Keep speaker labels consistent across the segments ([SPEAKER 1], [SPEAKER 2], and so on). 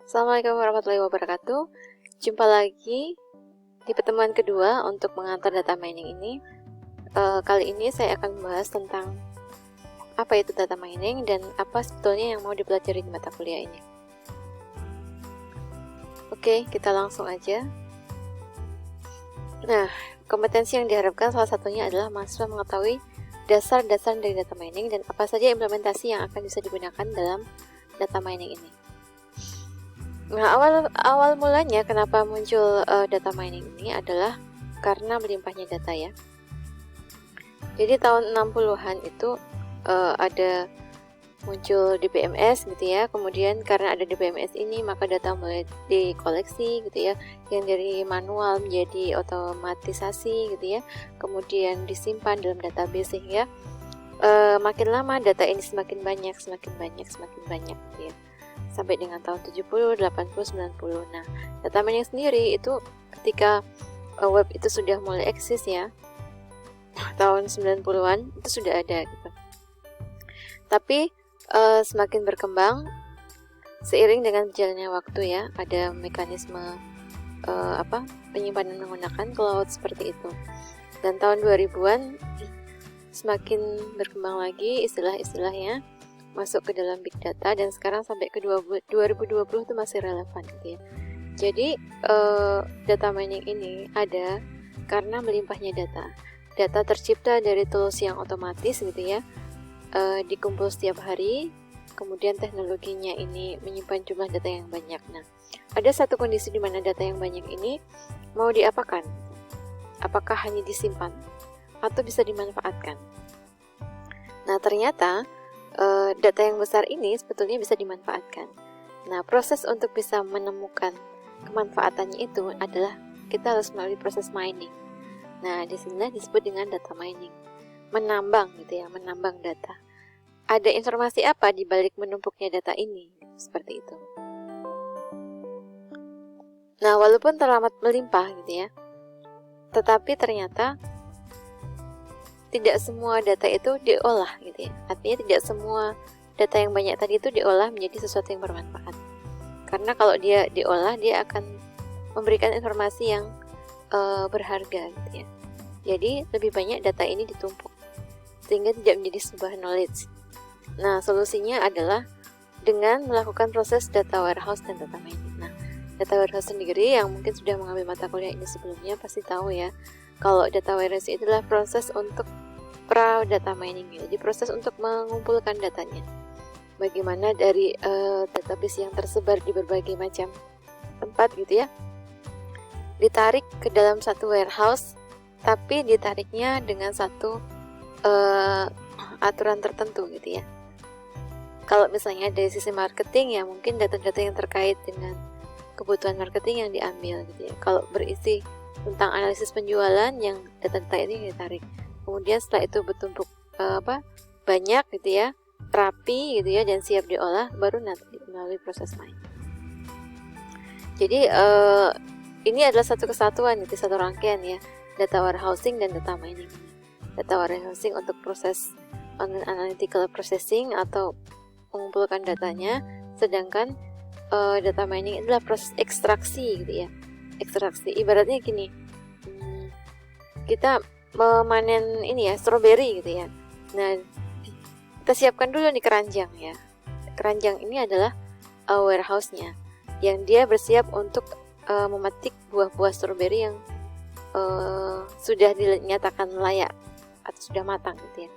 [SPEAKER 1] Assalamualaikum warahmatullahi wabarakatuh. Jumpa lagi di pertemuan kedua untuk mengantar data mining ini. Kali ini saya akan membahas tentang apa itu data mining dan apa sebetulnya yang mau dipelajari di mata kuliah ini. Oke, kita langsung aja. Nah, kompetensi yang diharapkan salah satunya adalah mahasiswa mengetahui dasar-dasar dari data mining dan apa saja implementasi yang akan bisa digunakan dalam data mining ini. Nah, awal mulanya kenapa muncul data mining ini adalah karena melimpahnya data ya. Jadi tahun 60-an itu ada muncul DBMS gitu ya. Kemudian karena ada DBMS ini maka data mulai dikoleksi gitu ya, yang dari manual menjadi otomatisasi gitu ya. Kemudian disimpan dalam database sehingga makin lama data ini semakin banyak gitu ya. Sampai dengan tahun 70, 80, 90. Nah, data mining sendiri itu ketika web itu sudah mulai eksis ya, tahun 90-an itu sudah ada gitu. Tapi semakin berkembang seiring dengan berjalannya waktu ya, ada mekanisme penyimpanan menggunakan cloud seperti itu. Dan tahun 2000-an semakin berkembang lagi istilah-istilahnya, masuk ke dalam big data, dan sekarang sampai ke 2020 itu masih relevan gitu ya. Jadi data mining ini ada karena melimpahnya data. Data tercipta dari tools yang otomatis gitu ya, dikumpul setiap hari. Kemudian teknologinya ini menyimpan jumlah data yang banyak. Nah, ada satu kondisi di mana data yang banyak ini mau diapakan? Apakah hanya disimpan atau bisa dimanfaatkan? Nah, ternyata data yang besar ini sebetulnya bisa dimanfaatkan. Nah, proses untuk bisa menemukan kemanfaatannya itu adalah kita harus melalui proses mining. Nah, di sini disebut dengan data mining. Menambang gitu ya, menambang data. Ada informasi apa di balik menumpuknya data ini? Seperti itu. Nah, walaupun teramat melimpah gitu ya, tetapi ternyata tidak semua data itu diolah gitu ya. Artinya tidak semua data yang banyak tadi itu diolah menjadi sesuatu yang bermanfaat. Karena kalau dia diolah, dia akan memberikan informasi yang berharga gitu ya. Jadi lebih banyak data ini ditumpuk sehingga tidak menjadi sebuah knowledge. Nah, solusinya adalah dengan melakukan proses data warehouse dan data mining. Nah, data warehouse sendiri yang mungkin sudah mengambil mata kuliah ini sebelumnya pasti tahu ya, kalau data warehouse itu adalah proses untuk data mining. Jadi proses untuk mengumpulkan datanya. Bagaimana dari database yang tersebar di berbagai macam tempat gitu ya, ditarik ke dalam satu warehouse, tapi ditariknya dengan satu aturan tertentu gitu ya. Kalau misalnya dari sisi marketing ya mungkin data-data yang terkait dengan kebutuhan marketing yang diambil gitu ya. Kalau berisi tentang analisis penjualan, yang data-data ini ditarik. Kemudian setelah itu bertumpuk banyak gitu ya, rapi gitu ya, dan siap diolah, baru nanti melalui proses mining. Jadi ini adalah satu kesatuan gitu, satu rangkaian ya, data warehousing dan data mining. Data warehousing untuk proses analytical processing atau mengumpulkan datanya, sedangkan data mining adalah proses ekstraksi gitu ya. Ekstraksi ibaratnya gini, kita memanen ini ya, stroberi gitu ya. Nah, kita siapkan dulu nih keranjang ya. Keranjang ini adalah warehouse-nya yang dia bersiap untuk memetik buah-buah stroberi yang sudah dinyatakan layak atau sudah matang gitu ya.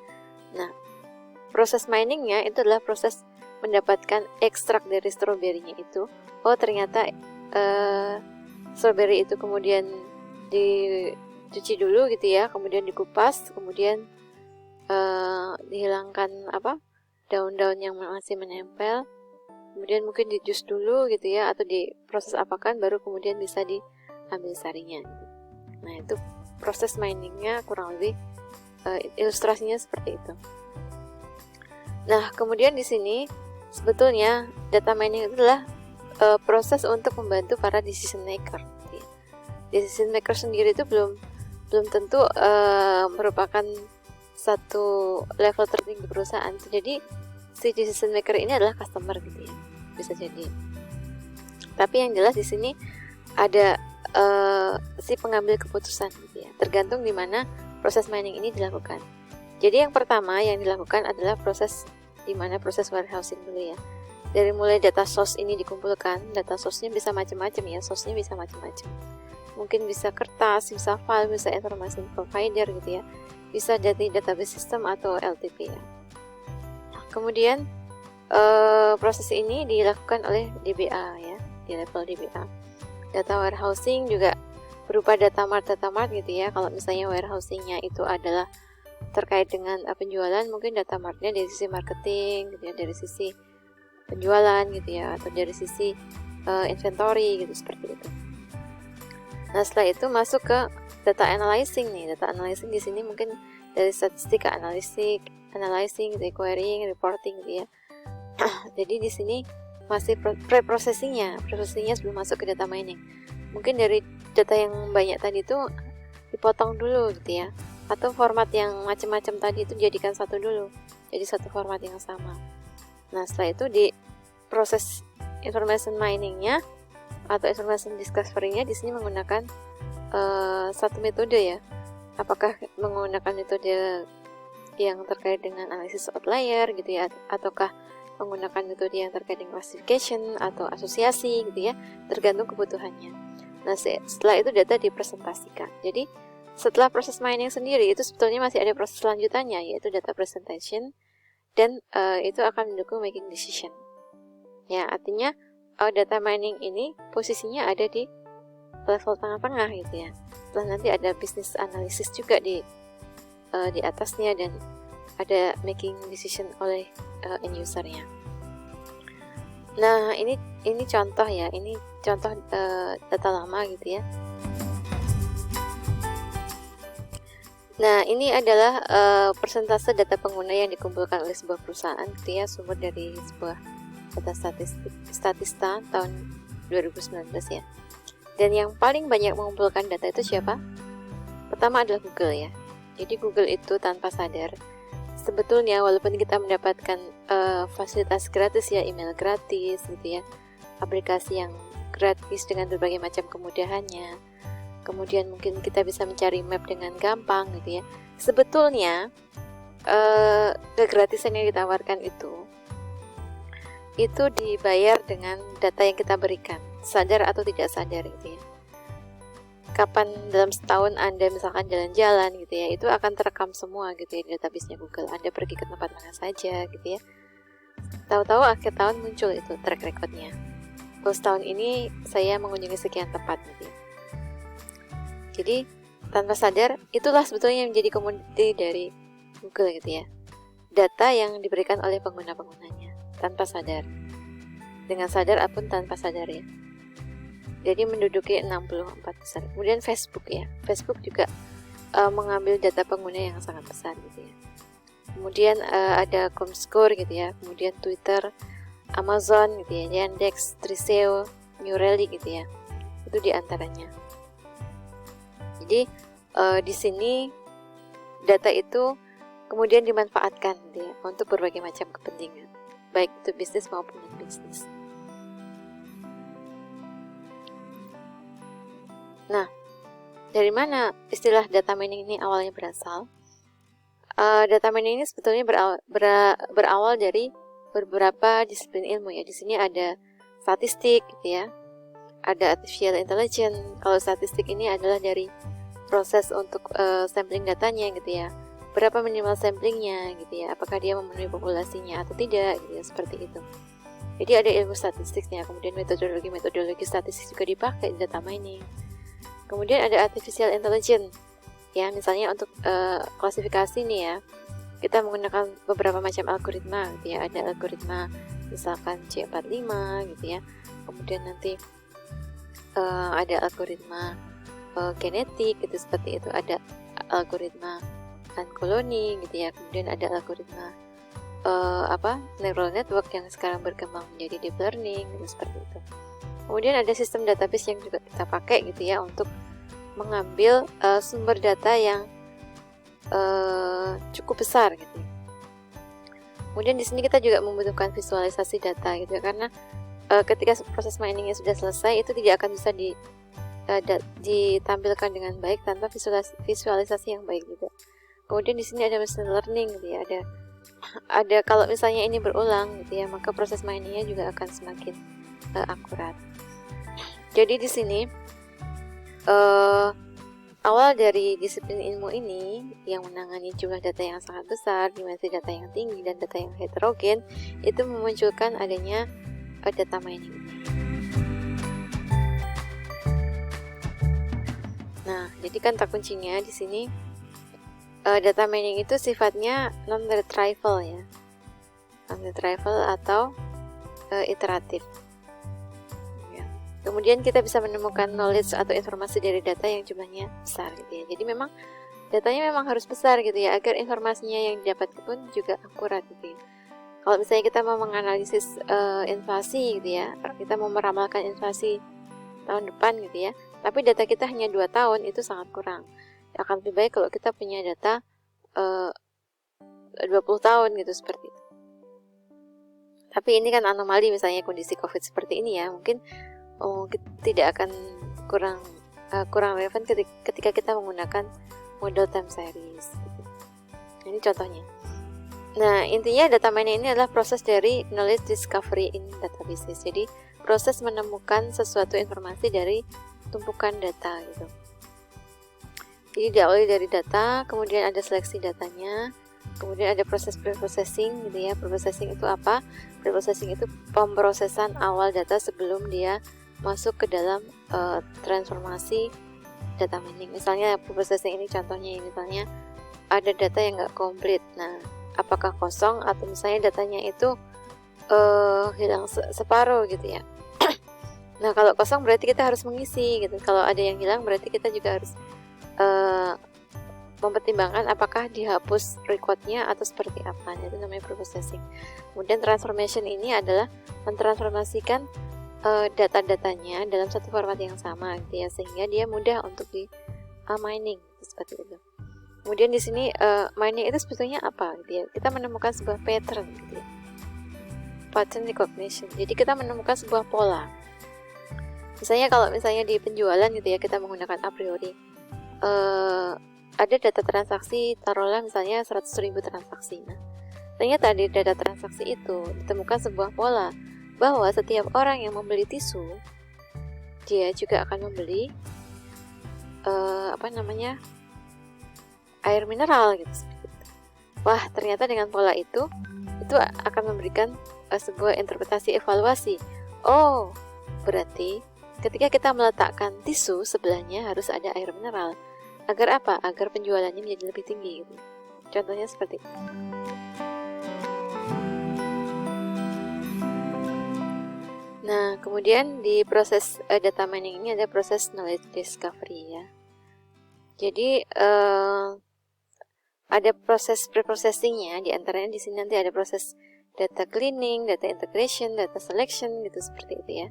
[SPEAKER 1] Nah, proses miningnya itu adalah proses mendapatkan ekstrak dari stroberinya itu. Oh, ternyata stroberi itu kemudian dicuci dulu gitu ya, kemudian dikupas, kemudian dihilangkan daun-daun yang masih menempel, kemudian mungkin di jus dulu gitu ya, atau diproses apakan, baru kemudian bisa diambil sarinya. Nah, itu proses miningnya kurang lebih ilustrasinya seperti itu. Nah, kemudian di sini sebetulnya data mining itu adalah proses untuk membantu para decision maker. Decision maker sendiri itu belum tentu merupakan satu level tertinggi perusahaan. Jadi si decision maker ini adalah customer gitu ya, bisa jadi. Tapi yang jelas di sini ada si pengambil keputusan gitu ya. Tergantung di mana proses mining ini dilakukan. Jadi yang pertama yang dilakukan adalah proses di mana proses warehousing dulu ya. Dari mulai data source ini dikumpulkan, data source-nya bisa macam-macam ya, source-nya bisa macam-macam. Mungkin bisa kertas, bisa file, bisa information provider gitu ya. Bisa dari database system atau LTP ya. Kemudian proses ini dilakukan oleh DBA ya, di level DBA. Data warehousing juga berupa data mart gitu ya. Kalau misalnya warehousingnya itu adalah terkait dengan penjualan, mungkin data martnya dari sisi marketing gitu ya, dari sisi penjualan gitu ya, atau dari sisi inventory gitu, seperti itu. Nah, setelah itu masuk ke data analyzing nih. Data analyzing di sini mungkin dari statistik ke analyzing, querying, reporting gitu ya. Jadi di sini masih pre-processingnya sebelum masuk ke data mining. Mungkin dari data yang banyak tadi itu dipotong dulu gitu ya, atau format yang macam-macam tadi itu jadikan satu dulu, jadi satu format yang sama. Nah, setelah itu di proses information miningnya atau information discovery-nya di sini menggunakan satu metode ya. Apakah menggunakan metode yang terkait dengan analisis outlier gitu ya, ataukah menggunakan metode yang terkait dengan classification atau asosiasi gitu ya, tergantung kebutuhannya. Nah, setelah itu data dipresentasikan. Jadi setelah proses mining sendiri itu sebetulnya masih ada proses lanjutannya, yaitu data presentation, dan itu akan mendukung making decision. Ya, artinya data mining ini posisinya ada di level tengah-tengah gitu ya. Setelah nanti ada business analysis juga di atasnya, dan ada making decision oleh end usernya. Nah, ini contoh ya, ini contoh data lama gitu ya. Nah, ini adalah persentase data pengguna yang dikumpulkan oleh sebuah perusahaan gitu ya, sumber dari sebuah data Statista tahun 2019 ya. Dan yang paling banyak mengumpulkan data itu siapa? Pertama adalah Google ya. Jadi Google itu tanpa sadar, sebetulnya walaupun kita mendapatkan fasilitas gratis ya, email gratis gitu ya, aplikasi yang gratis dengan berbagai macam kemudahannya, kemudian mungkin kita bisa mencari map dengan gampang gitu ya. Sebetulnya kegratisan yang ditawarkan itu dibayar dengan data yang kita berikan, sadar atau tidak sadar gitu ya. Kapan dalam setahun Anda misalkan jalan-jalan gitu ya, itu akan terekam semua gitu ya di database-nya Google. Anda pergi ke tempat mana saja gitu ya. Tahu-tahu akhir tahun muncul itu track record-nya. Oh, setahun ini saya mengunjungi sekian tempat gitu ya. Jadi tanpa sadar itulah sebetulnya yang menjadi komoditi dari Google gitu ya. Data yang diberikan oleh pengguna-penggunanya tanpa sadar. Dengan sadar ataupun tanpa sadar ya. Jadi menduduki 64 besar. Kemudian Facebook ya. Facebook juga mengambil data pengguna yang sangat besar gitu ya. Kemudian ada Comscore gitu ya. Kemudian Twitter, Amazon gitu ya, Yandex, Triseo, New Relic gitu ya. Itu diantaranya. Jadi di sini data itu kemudian dimanfaatkan gitu ya, untuk berbagai macam kepentingan, baik itu bisnis maupun non bisnis. Nah, dari mana istilah data mining ini awalnya berasal? Data mining ini sebetulnya berawal dari beberapa disiplin ilmu ya. Di sini ada statistik gitu ya, ada artificial intelligence. Kalau statistik ini adalah dari proses untuk sampling datanya gitu ya. Berapa minimal samplingnya gitu ya, apakah dia memenuhi populasinya atau tidak gitu ya, seperti itu. Jadi ada ilmu statistiknya, kemudian metodologi statistik juga dipakai di data mining. Kemudian ada artificial intelligence ya, misalnya untuk klasifikasi nih ya, kita menggunakan beberapa macam algoritma gitu ya. Ada algoritma misalkan C45 gitu ya, kemudian nanti ada algoritma genetik gitu, seperti itu. Ada algoritma koloni gitu ya, kemudian ada algoritma neural network yang sekarang berkembang menjadi deep learning gitu, seperti itu. Kemudian ada sistem database yang juga kita pakai gitu ya, untuk mengambil sumber data yang cukup besar gitu. Kemudian di sini kita juga membutuhkan visualisasi data gitu ya, karena ketika proses miningnya sudah selesai, itu tidak akan bisa ditampilkan dengan baik tanpa visualisasi yang baik juga. Kemudian di sini ada machine learning gitu ya, ada kalau misalnya ini berulang gitu ya, maka proses miningnya juga akan semakin akurat. Jadi di sini awal dari disiplin ilmu ini yang menangani jumlah data yang sangat besar, dimensi data yang tinggi, dan data yang heterogen, itu memunculkan adanya data mining. Nah, jadi kata kuncinya di sini data mining itu sifatnya non-retrieval ya, non-retrieval atau iteratif. Kemudian kita bisa menemukan knowledge atau informasi dari data yang jumlahnya besar gitu ya. Jadi memang datanya memang harus besar gitu ya, agar informasinya yang didapat pun juga akurat gitu ya. Kalau misalnya kita mau menganalisis inflasi gitu ya, kita mau meramalkan inflasi tahun depan gitu ya, tapi data kita hanya 2 tahun, itu sangat kurang. Akan lebih baik kalau kita punya data 20 tahun gitu, seperti itu. Tapi ini kan anomali, misalnya kondisi COVID seperti ini ya, mungkin tidak akan kurang relevan ketika kita menggunakan model time series. Ini contohnya. Nah, intinya data mining ini adalah proses dari knowledge discovery in databases. Jadi, proses menemukan sesuatu informasi dari tumpukan data gitu. Jadi diawali dari data, kemudian ada seleksi datanya, kemudian ada proses preprocessing gitu ya. Preprocessing itu apa? Preprocessing itu pemrosesan awal data sebelum dia masuk ke dalam transformasi data mining. Misalnya preprocessing ini contohnya, misalnya ada data yang nggak komplit. Nah, apakah kosong atau misalnya datanya itu hilang separuh gitu ya. Nah, kalau kosong berarti kita harus mengisi gitu. Kalau ada yang hilang berarti kita juga harus mempertimbangkan apakah dihapus recordnya atau seperti apa. Itu namanya preprocessing. Kemudian transformation ini adalah mentransformasikan data-datanya dalam satu format yang sama gitu ya, sehingga dia mudah untuk di mining seperti itu. Kemudian di sini mining itu sebetulnya apa gitu ya? Kita menemukan sebuah pattern gitu ya. Pattern recognition. Jadi kita menemukan sebuah pola. Misalnya kalau misalnya di penjualan gitu ya, kita menggunakan a priori. Ada data transaksi, taruhlah misalnya 100.000 transaksi. Nah, ternyata di data transaksi itu ditemukan sebuah pola bahwa setiap orang yang membeli tisu, dia juga akan membeli air mineral gitu. Wah, ternyata dengan pola itu akan memberikan sebuah interpretasi evaluasi. Oh, berarti ketika kita meletakkan tisu sebelahnya harus ada air mineral. Agar apa? Agar penjualannya menjadi lebih tinggi gitu. Contohnya seperti itu. Nah, kemudian di proses data mining ini ada proses knowledge discovery ya. Jadi ada proses preprocessingnya, di antaranya di sini nanti ada proses data cleaning, data integration, data selection gitu, seperti itu ya.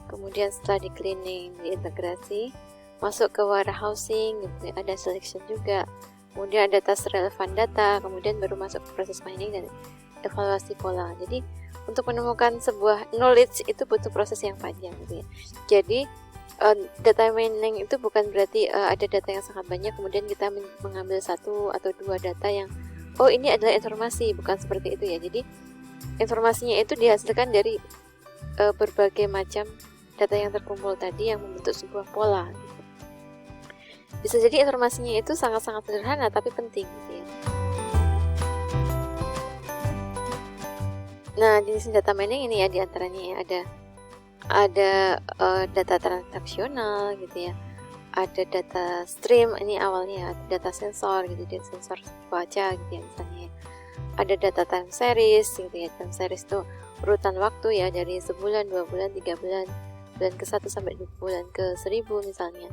[SPEAKER 1] Kemudian setelah di cleaning, diintegrasi, masuk ke warehousing gitu, ada selection juga. Kemudian ada tes relevan data, kemudian baru masuk ke proses mining dan evaluasi pola. Jadi untuk menemukan sebuah knowledge itu butuh proses yang panjang gitu ya. Jadi data mining itu bukan berarti ada data yang sangat banyak kemudian kita mengambil 1 atau 2 data yang ini adalah informasi, bukan seperti itu ya. Jadi informasinya itu dihasilkan dari berbagai macam data yang terkumpul tadi yang membentuk sebuah pola gitu. Bisa jadi informasinya itu sangat-sangat sederhana tapi penting gitu ya. Nah, jenis data mining ini ya diantaranya ya ada data transaksional gitu ya, ada data stream, ini awalnya ada data sensor gitu, data sensor cuaca gitu ya misalnya. Ada data time series gitu ya, time series itu urutan waktu ya dari sebulan, 2 bulan, 3 bulan, bulan ke-1 sampai bulan ke-1000 misalnya.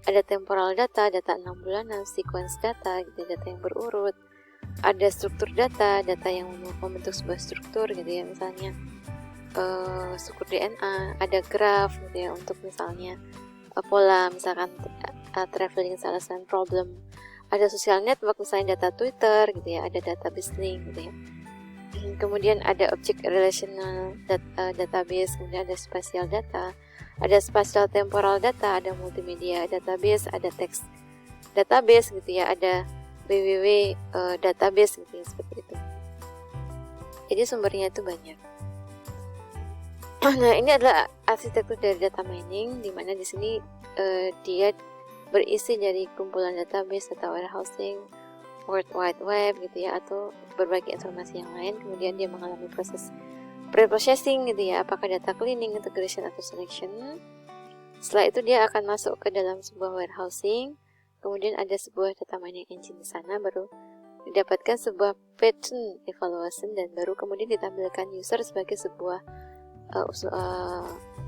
[SPEAKER 1] Ada temporal data 6 bulanan, sequence data gitu, data yang berurut. Ada struktur data yang membentuk sebuah struktur gitu ya, misalnya struktur DNA, ada graf gitu ya untuk misalnya pola, misalkan traveling salesman problem. Ada social network misalnya data Twitter gitu ya, ada data listening gitu ya. Kemudian ada object relational database, kemudian ada spatial data, ada spatial temporal data, ada multimedia database, ada text database gitu ya, ada www database gitu ya, seperti itu. Jadi sumbernya itu banyak. Nah, ini adalah arsitektur dari data mining, di mana di sini dia berisi dari kumpulan database, data warehousing, World Wide Web gitu ya, atau berbagai informasi yang lain. Kemudian dia mengalami proses pre-processing gitu ya, apakah data cleaning, integration, atau selection. Setelah itu dia akan masuk ke dalam sebuah warehousing, kemudian ada sebuah data mining engine di sana, baru didapatkan sebuah pattern evaluation, dan baru kemudian ditampilkan user sebagai sebuah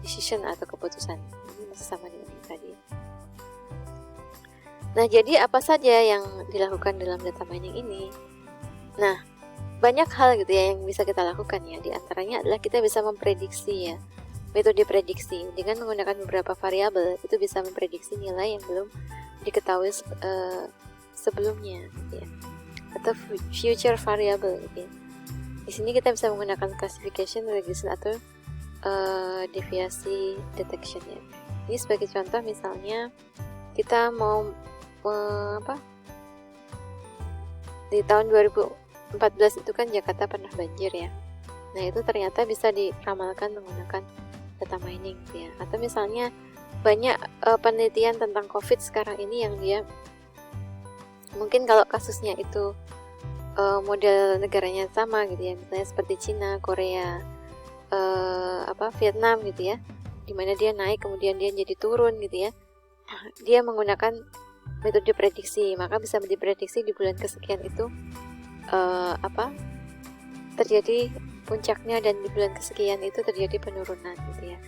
[SPEAKER 1] decision atau keputusan. Ini masih sama dengan yang tadi. Nah, jadi apa saja yang dilakukan dalam data mining ini? Nah, banyak hal gitu ya yang bisa kita lakukan ya. Di antaranya adalah kita bisa memprediksi ya. Metode prediksi dengan menggunakan beberapa variabel itu bisa memprediksi nilai yang belum diketahui sebelumnya gitu ya. Atau future variable gitu ya. Di sini kita bisa menggunakan classification, regression, atau deviasi detection ya. Ini sebagai contoh, misalnya kita mau di tahun 2014 itu kan Jakarta pernah banjir ya. Nah, itu ternyata bisa diramalkan menggunakan data mining gitu ya. Atau misalnya banyak penelitian tentang COVID sekarang ini yang dia mungkin kalau kasusnya itu model negaranya sama gitu ya, misalnya seperti Cina, Korea, Vietnam gitu ya, dimana dia naik kemudian dia jadi turun gitu ya. Dia menggunakan metode prediksi, maka bisa diprediksi di bulan kesekian itu terjadi puncaknya, dan di bulan kesekian itu terjadi penurunan gitu ya,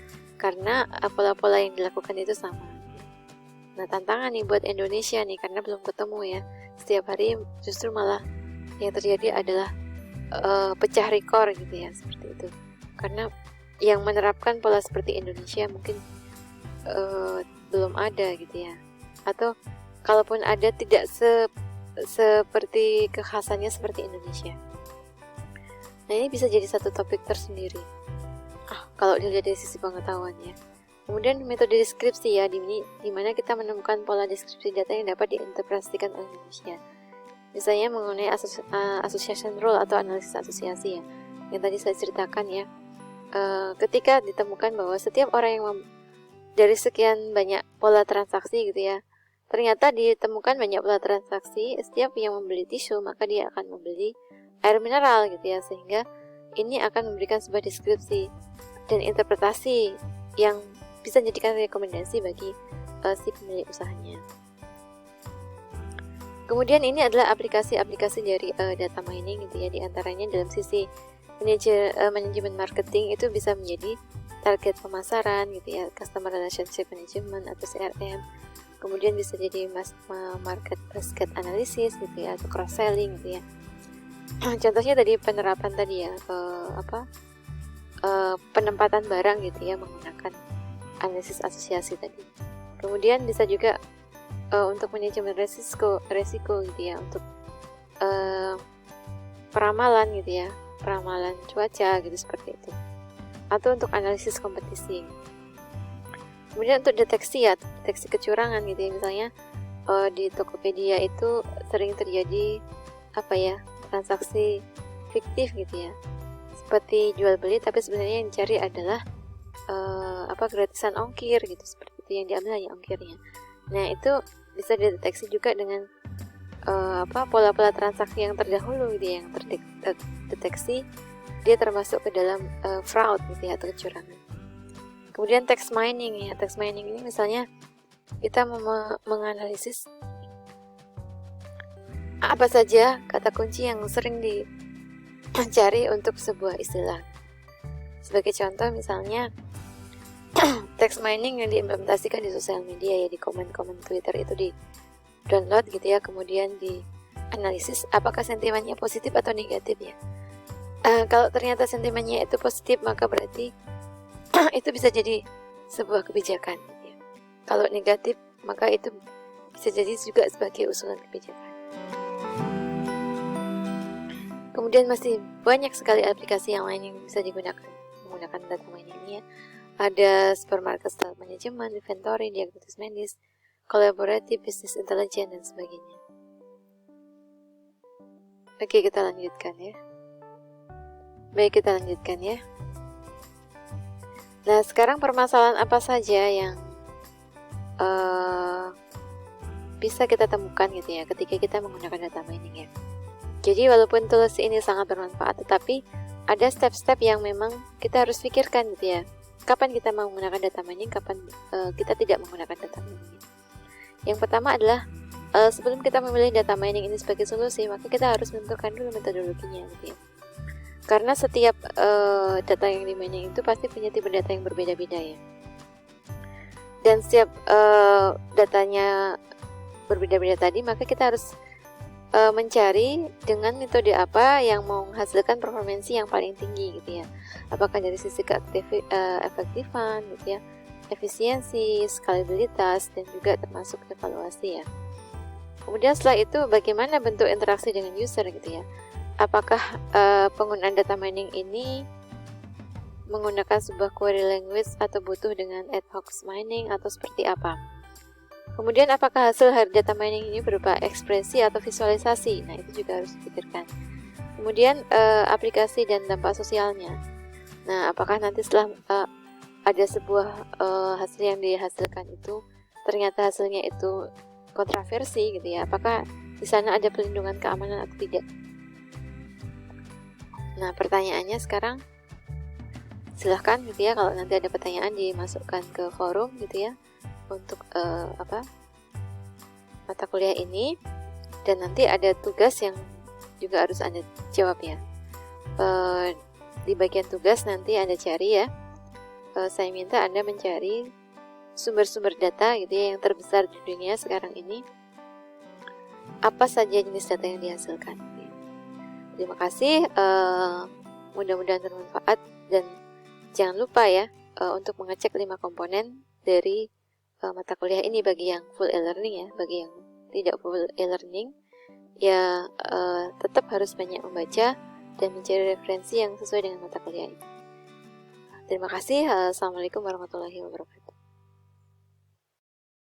[SPEAKER 1] karena pola-pola yang dilakukan itu sama. Nah, tantangan nih buat Indonesia nih, karena belum ketemu ya, setiap hari justru malah yang terjadi adalah pecah rekor gitu ya, seperti itu. Karena yang menerapkan pola seperti Indonesia mungkin belum ada gitu ya, atau kalaupun ada tidak seperti kekhasannya seperti Indonesia. Nah, ini bisa jadi satu topik tersendiri kalau dilihat dari sisi pengetahuan ya. Kemudian metode deskripsi ya, di mana kita menemukan pola deskripsi data yang dapat diinterpretasikan oleh manusia. Misalnya mengenai association rule atau analisis asosiasi ya, yang tadi saya ceritakan ya. Ketika ditemukan bahwa setiap orang yang dari sekian banyak pola transaksi gitu ya, ternyata ditemukan banyak pola transaksi, setiap yang membeli tisu maka dia akan membeli air mineral gitu ya, sehingga ini akan memberikan sebuah deskripsi dan interpretasi yang bisa menjadikan rekomendasi bagi si pemilik usahanya. Kemudian ini adalah aplikasi-aplikasi dari data mining gitu ya, diantaranya dalam sisi manajemen marketing itu bisa menjadi target pemasaran gitu ya, customer relationship management atau CRM. Kemudian bisa jadi market basket analysis gitu ya, atau cross selling gitu ya. Contohnya tadi penerapan tadi ya, penempatan barang gitu ya menggunakan analisis asosiasi tadi. Kemudian bisa juga untuk manajemen resiko gitu ya, untuk peramalan gitu ya, peramalan cuaca gitu, seperti itu. Atau untuk analisis kompetisi. Kemudian untuk deteksi ya, deteksi kecurangan gitu ya, misalnya di Tokopedia itu sering terjadi transaksi fiktif gitu ya, seperti jual beli tapi sebenarnya yang dicari adalah gratisan ongkir gitu, seperti itu, yang diambil hanya ongkirnya. Nah, itu bisa dideteksi juga dengan pola-pola transaksi yang terdahulu gitu ya, yang terdeteksi dia termasuk ke dalam fraud gitu ya, atau kecurangan. Kemudian text mining ya, text mining ini misalnya kita menganalisis apa saja kata kunci yang sering dicari untuk sebuah istilah. Sebagai contoh misalnya text mining yang diimplementasikan di sosial media ya, di komen-komen Twitter itu di download gitu ya, kemudian dianalisis apakah sentimennya positif atau negatif ya. Kalau ternyata sentimennya itu positif, maka berarti itu bisa jadi sebuah kebijakan ya. Kalau negatif, maka itu bisa jadi juga sebagai usulan kebijakan. Kemudian masih banyak sekali aplikasi yang lain yang bisa digunakan menggunakan data mining ini ya. Ada supermarket style management, inventory, diagnosis medis, collaborative business intelligence, dan sebagainya. Oke, kita lanjutkan ya. Baik, kita lanjutkan ya. Nah, sekarang permasalahan apa saja yang bisa kita temukan gitu ya ketika kita menggunakan data mining ya. Jadi walaupun tools ini sangat bermanfaat, tetapi ada step-step yang memang kita harus pikirkan gitu ya. Kapan kita mau menggunakan data mining, kapan kita tidak menggunakan data mining. Yang pertama adalah sebelum kita memilih data mining ini sebagai solusi, maka kita harus menentukan dulu metodologinya gitu ya. Karena setiap data yang di mining itu pasti punya tipe data yang berbeda-beda ya. Dan setiap datanya berbeda-beda tadi, maka kita harus mencari dengan metode apa yang menghasilkan performansi yang paling tinggi gitu ya. Apakah dari sisi efektifan gitu ya, efisiensi, skalabilitas, dan juga termasuk evaluasi ya. Kemudian setelah itu bagaimana bentuk interaksi dengan user gitu ya. Apakah penggunaan data mining ini menggunakan sebuah query language atau butuh dengan ad hoc mining atau seperti apa. Kemudian apakah hasil data mining ini berupa ekspresi atau visualisasi? Nah, itu juga harus dipikirkan. Kemudian aplikasi dan dampak sosialnya. Nah, apakah nanti setelah ada sebuah hasil yang dihasilkan itu ternyata hasilnya itu kontroversi gitu ya? Apakah di sana ada pelindungan keamanan atau tidak? Nah, pertanyaannya sekarang silahkan gitu ya, kalau nanti ada pertanyaan dimasukkan ke forum gitu ya untuk mata kuliah ini, dan nanti ada tugas yang juga harus Anda jawab ya. Di bagian tugas nanti Anda cari ya, saya minta Anda mencari sumber-sumber data gitu ya yang terbesar di dunia sekarang ini, apa saja jenis data yang dihasilkan. Terima kasih, mudah-mudahan bermanfaat, dan jangan lupa ya untuk mengecek 5 komponen dari mata kuliah ini bagi yang full e-learning ya. Bagi yang tidak full e-learning ya tetap harus banyak membaca dan mencari referensi yang sesuai dengan mata kuliah ini. Terima kasih. Assalamualaikum warahmatullahi wabarakatuh.